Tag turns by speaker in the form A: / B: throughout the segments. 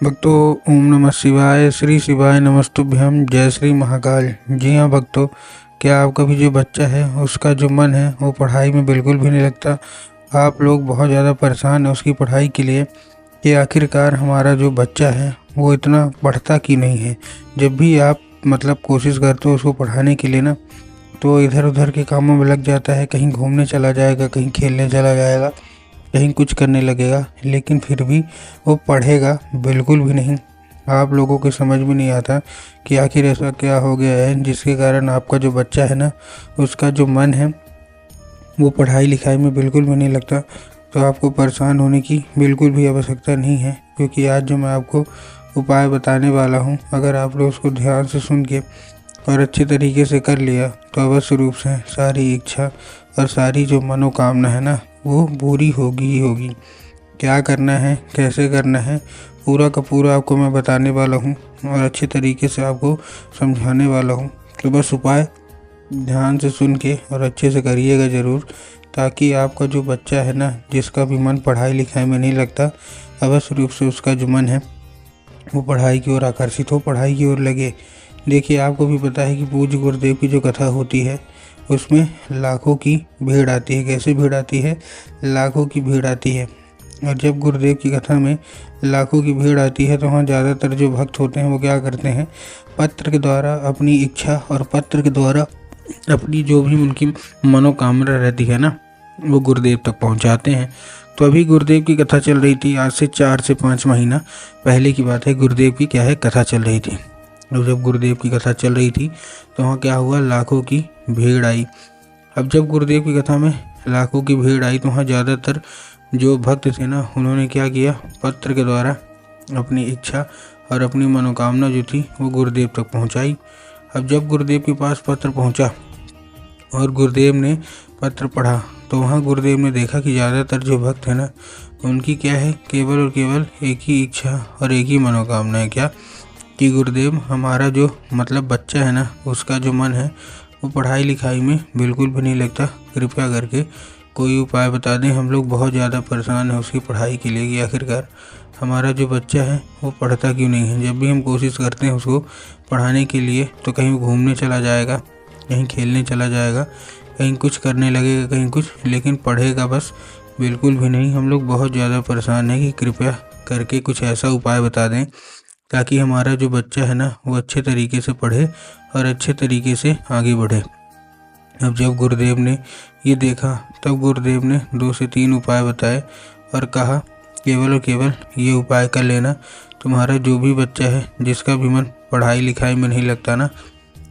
A: भक्तों, ओम नमः शिवाय। श्री शिवाय नमस्तुभ्यम। जय श्री महाकाल। जी हाँ भक्तों, क्या आपका भी जो बच्चा है उसका जो मन है वो पढ़ाई में बिल्कुल भी नहीं लगता। आप लोग बहुत ज़्यादा परेशान हैं उसकी पढ़ाई के लिए कि आखिरकार हमारा जो बच्चा है वो इतना पढ़ता क्यों नहीं है। जब भी आप कोशिश करते हो उसको पढ़ाने के लिए ना, तो इधर उधर के कामों में लग जाता है। कहीं घूमने चला जाएगा, कहीं खेलने चला जाएगा, कहीं कुछ करने लगेगा, लेकिन फिर भी वो पढ़ेगा बिल्कुल भी नहीं। आप लोगों को समझ में नहीं आता कि आखिर ऐसा क्या हो गया है जिसके कारण आपका जो बच्चा है ना, उसका जो मन है वो पढ़ाई लिखाई में बिल्कुल भी नहीं लगता। तो आपको परेशान होने की बिल्कुल भी आवश्यकता नहीं है, क्योंकि आज जो मैं आपको उपाय बताने वाला हूँ, अगर आप लोग उसको ध्यान से सुन के और अच्छे तरीके से कर लिया तो अवश्य रूप से सारी इच्छा और सारी जो मनोकामना है ना, वो पूरी होगी ही होगी। क्या करना है, कैसे करना है, पूरा का पूरा आपको मैं बताने वाला हूँ और अच्छे तरीके से आपको समझाने वाला हूँ। तो बस उपाय ध्यान से सुन के और अच्छे से करिएगा ज़रूर, ताकि आपका जो बच्चा है ना, जिसका भी मन पढ़ाई लिखाई में नहीं लगता, अवश्य रूप से उसका जो मन है वो पढ़ाई की ओर आकर्षित हो, पढ़ाई की ओर लगे। देखिए, आपको भी पता है कि पूज्य गुरुदेव की जो कथा होती है उसमें लाखों की भीड़ आती है। कैसे भीड़ आती है? लाखों की भीड़ आती है। और जब गुरुदेव की कथा में लाखों की भीड़ आती है तो वहाँ ज़्यादातर जो भक्त होते हैं वो क्या करते हैं, पत्र के द्वारा अपनी इच्छा और पत्र के द्वारा अपनी जो भी उनकी मनोकामना रहती है ना, वो गुरुदेव तक पहुँचाते हैं। तो अभी गुरुदेव की कथा चल रही थी, आज से 4 से 5 महीना पहले की बात है। गुरुदेव की क्या है, कथा चल रही थी। और जब गुरुदेव की कथा चल रही थी तो वहाँ क्या हुआ, लाखों की भीड़ आई। अब जब गुरुदेव की कथा में लाखों की भीड़ आई तो वहाँ ज़्यादातर जो भक्त थे ना, उन्होंने क्या किया, पत्र के द्वारा अपनी इच्छा और अपनी मनोकामना जो थी वो गुरुदेव तक पहुँचाई। अब जब गुरुदेव के पास पत्र पहुँचा और गुरुदेव ने पत्र पढ़ा तो वहाँ गुरुदेव ने देखा कि ज़्यादातर जो भक्त हैं ना, उनकी क्या है, केवल और केवल एक ही इच्छा और एक ही मनोकामना है। क्या? कि गुरुदेव, हमारा जो बच्चा है ना, उसका जो मन है वो पढ़ाई लिखाई में बिल्कुल भी नहीं लगता। कृपया करके कोई उपाय बता दें। हम लोग बहुत ज़्यादा परेशान हैं उसकी पढ़ाई के लिए कि आखिरकार हमारा जो बच्चा है वो पढ़ता क्यों नहीं है। जब भी हम कोशिश करते हैं उसको पढ़ाने के लिए तो कहीं घूमने चला जाएगा, कहीं खेलने चला जाएगा, कहीं कुछ करने लगेगा, कहीं कुछ, लेकिन पढ़ेगा बस बिल्कुल भी नहीं। हम लोग बहुत ज़्यादा परेशान हैं कि कृपया करके कुछ ऐसा उपाय बता दें ताकि हमारा जो बच्चा है ना वो अच्छे तरीके से पढ़े और अच्छे तरीके से आगे बढ़े। अब जब गुरुदेव ने ये देखा तब गुरुदेव ने 2 से 3 उपाय बताए और कहा, केवल और केवल ये उपाय कर लेना, तुम्हारा जो भी बच्चा है जिसका भी मन पढ़ाई लिखाई में नहीं लगता ना,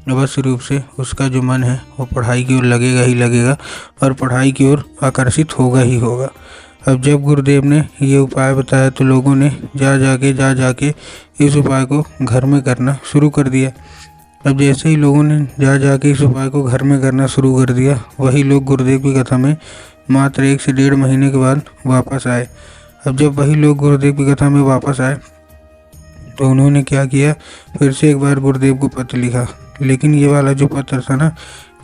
A: अवश्य रूप से उसका जो मन है वो पढ़ाई की ओर लगेगा ही लगेगा और पढ़ाई की ओर आकर्षित होगा ही होगा। अब जब गुरुदेव ने ये उपाय बताया तो लोगों ने जा जाके इस उपाय को घर में करना शुरू कर दिया। अब जैसे ही लोगों ने जाके इस उपाय को घर में करना शुरू कर दिया, वही लोग गुरुदेव की कथा में मात्र 1 से 1.5 महीने के बाद वापस आए। अब जब वही लोग गुरुदेव की कथा में वापस आए तो उन्होंने क्या किया, फिर से एक बार गुरुदेव को पत्र लिखा। लेकिन ये वाला जो पत्र था ना,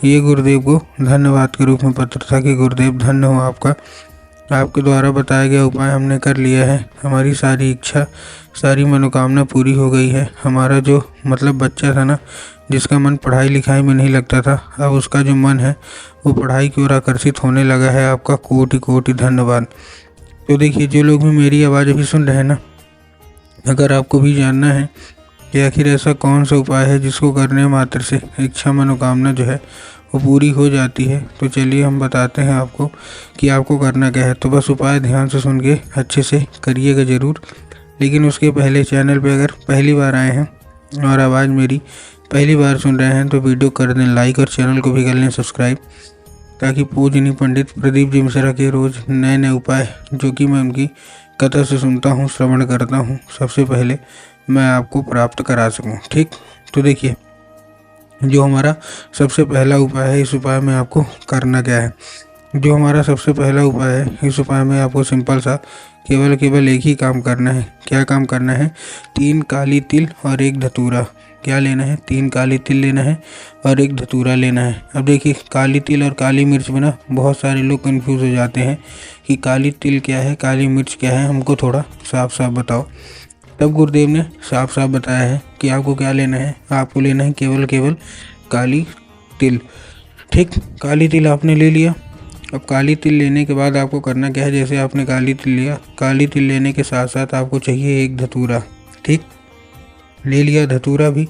A: ये गुरुदेव को धन्यवाद के रूप में पत्र था कि गुरुदेव धन्य हो आपका, आपके द्वारा बताया गया उपाय हमने कर लिया है, हमारी सारी इच्छा सारी मनोकामना पूरी हो गई है। हमारा जो बच्चा था ना, जिसका मन पढ़ाई लिखाई में नहीं लगता था, अब उसका जो मन है वो पढ़ाई की ओर आकर्षित होने लगा है। आपका कोटि कोटि धन्यवाद। तो देखिए, जो लोग भी मेरी आवाज़ अभी सुन रहे हैं ना, अगर आपको भी जानना है कि आखिर ऐसा कौन सा उपाय है जिसको करने मात्र से इच्छा मनोकामना जो है वो पूरी हो जाती है, तो चलिए हम बताते हैं आपको कि आपको करना क्या है। तो बस उपाय ध्यान से सुन के अच्छे से करिएगा ज़रूर। लेकिन उसके पहले चैनल पे अगर पहली बार आए हैं और आवाज़ मेरी पहली बार सुन रहे हैं तो वीडियो कर दें लाइक और चैनल को भी कर लें सब्सक्राइब, ताकि पूजनीय पंडित प्रदीप जी मिश्रा के रोज़ नए नए उपाय जो कि मैं उनकी कथा से सुनता हूँ, श्रवण करता हूँ, सबसे पहले मैं आपको प्राप्त करा सकूँ। ठीक, तो देखिए, जो हमारा सबसे पहला उपाय है, इस उपाय में आपको करना क्या है। जो हमारा सबसे पहला उपाय है, इस उपाय में आपको सिंपल सा केवल एक ही काम करना है। क्या काम करना है? 3 काली तिल और 1 धतूरा। क्या लेना है? 3 काली तिल लेना है और 1 धतूरा लेना है। अब देखिए, काली तिल और काली मिर्च में ना बहुत सारे लोग कंफ्यूज हो जाते हैं कि काली तिल क्या है, काली मिर्च क्या है। हमको थोड़ा साफ साफ बताओ। तब गुरुदेव ने साफ साफ बताया है कि आपको क्या लेना है। आपको लेना है केवल काली तिल। ठीक, काली तिल आपने ले लिया। अब काली तिल लेने के बाद आपको करना क्या है, जैसे आपने काली तिल लिया, काली तिल लेने के साथ साथ आपको चाहिए एक धतूरा। ठीक, ले लिया धतूरा भी।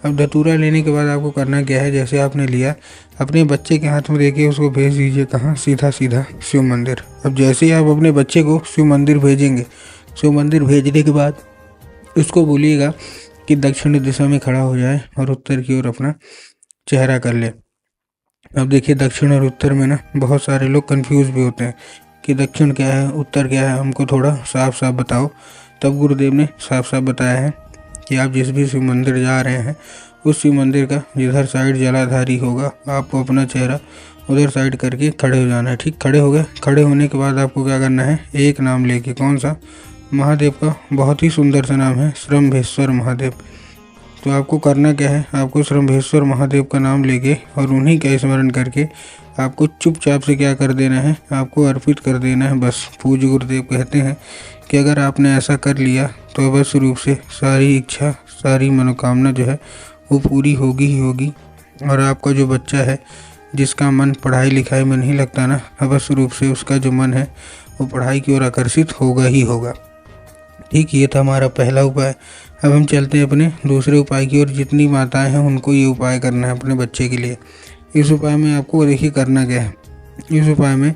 A: अब धतूरा लेने के बाद आपको करना क्या है, जैसे आपने लिया, अपने बच्चे के हाथ में देके उसको भेज दीजिए कहाँ, सीधा सीधा शिव मंदिर। अब जैसे ही आप अपने बच्चे को शिव मंदिर भेजेंगे, शिव मंदिर भेजने के बाद उसको बोलिएगा कि दक्षिण दिशा में खड़ा हो जाए और उत्तर की ओर अपना चेहरा कर ले। अब देखिए, दक्षिण और उत्तर में ना बहुत सारे लोग कंफ्यूज भी होते हैं कि दक्षिण क्या है, उत्तर क्या है, हमको थोड़ा साफ साफ बताओ। तब गुरुदेव ने साफ साफ बताया है कि आप जिस भी शिव मंदिर जा रहे हैं, उस शिव मंदिर का जिधर साइड जलाधारी होगा, आपको अपना चेहरा उधर साइड करके खड़े हो जाना है। ठीक, खड़े हो गए। खड़े होने के बाद आपको क्या करना है, एक नाम लेके, कौन सा, महादेव का बहुत ही सुंदर सा नाम है, श्रम्भेश्वर महादेव। तो आपको करना क्या है, आपको श्रम्भेश्वर महादेव का नाम लेके और उन्हीं का स्मरण करके आपको चुपचाप से क्या कर देना है, आपको अर्पित कर देना है बस। पूज्य गुरुदेव कहते हैं कि अगर आपने ऐसा कर लिया तो अवश्य रूप से सारी इच्छा, सारी मनोकामना जो है वो पूरी होगी ही होगी। और आपका जो बच्चा है, जिसका मन पढ़ाई लिखाई में नहीं लगता ना, अवश्य रूप से उसका जो मन है वो पढ़ाई की ओर आकर्षित होगा ही होगा। ठीक, ये था हमारा पहला उपाय। अब हम चलते हैं अपने दूसरे उपाय की ओर। जितनी माताएं हैं उनको ये उपाय करना है अपने बच्चे के लिए। इस उपाय में आपको देखिए करना क्या है। इस उपाय में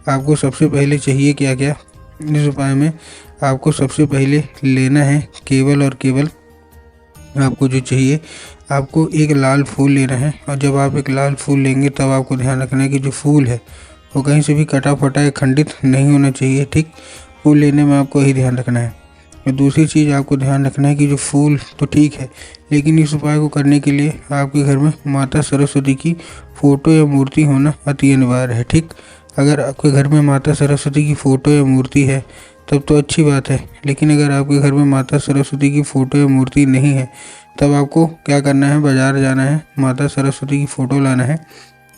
A: आपको सबसे पहले चाहिए क्या क्या, इस उपाय में आपको सबसे पहले लेना है केवल और केवल, आपको जो चाहिए, आपको एक लाल फूल लेना है। और जब आप एक लाल फूल लेंगे तब आपको ध्यान रखना है कि जो फूल है वो कहीं से भी कटा फटा या खंडित नहीं होना चाहिए। ठीक, फूल लेने में आपको यही ध्यान रखना है। और दूसरी चीज़ आपको ध्यान रखना है कि जो फूल तो ठीक है, लेकिन इस उपाय को करने के लिए आपके घर में माता सरस्वती की फ़ोटो या मूर्ति होना अति अनिवार्य है। ठीक, अगर आपके घर में माता सरस्वती की फ़ोटो या मूर्ति है तब तो अच्छी बात है, लेकिन अगर आपके घर में माता सरस्वती की फ़ोटो या मूर्ति नहीं है तब आपको क्या करना है, बाज़ार जाना है, माता सरस्वती की फ़ोटो लाना है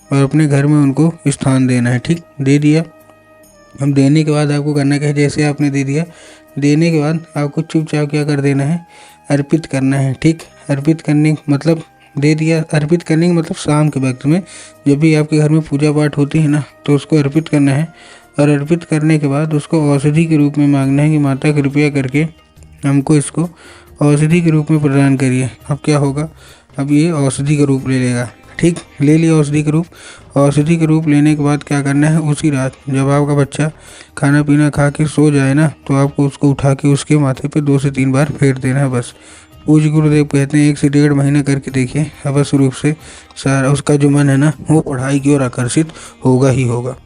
A: और अपने घर में उनको स्थान देना है। ठीक, दे दिया। अब देने के बाद आपको करना क्या है, जैसे आपने दे दिया, देने के बाद आपको चुपचाप क्या कर देना है, अर्पित करना है। ठीक, अर्पित करने मतलब दे दिया, अर्पित करने का मतलब शाम के वक्त में जब भी आपके घर में पूजा पाठ होती है ना, तो उसको अर्पित करना है। और अर्पित करने के बाद उसको औषधि के रूप में मांगना है कि माता कृपया करके हमको इसको औषधि के रूप में प्रदान करिए। अब क्या होगा, अब ये औषधि का रूप ले लेगा। ठीक, ले लिया औषधि के रूप। औषधि के रूप लेने के बाद क्या करना है, उसी रात जब आपका बच्चा खाना पीना खा के सो जाए ना, तो आपको उसको उठा के उसके माथे पे 2 से 3 बार फेर देना है बस। पूज्य गुरुदेव कहते हैं 1 से 1.5 महीना करके देखिए, अवश्य रूप से सारा उसका जो मन है ना वो पढ़ाई की ओर आकर्षित होगा ही होगा।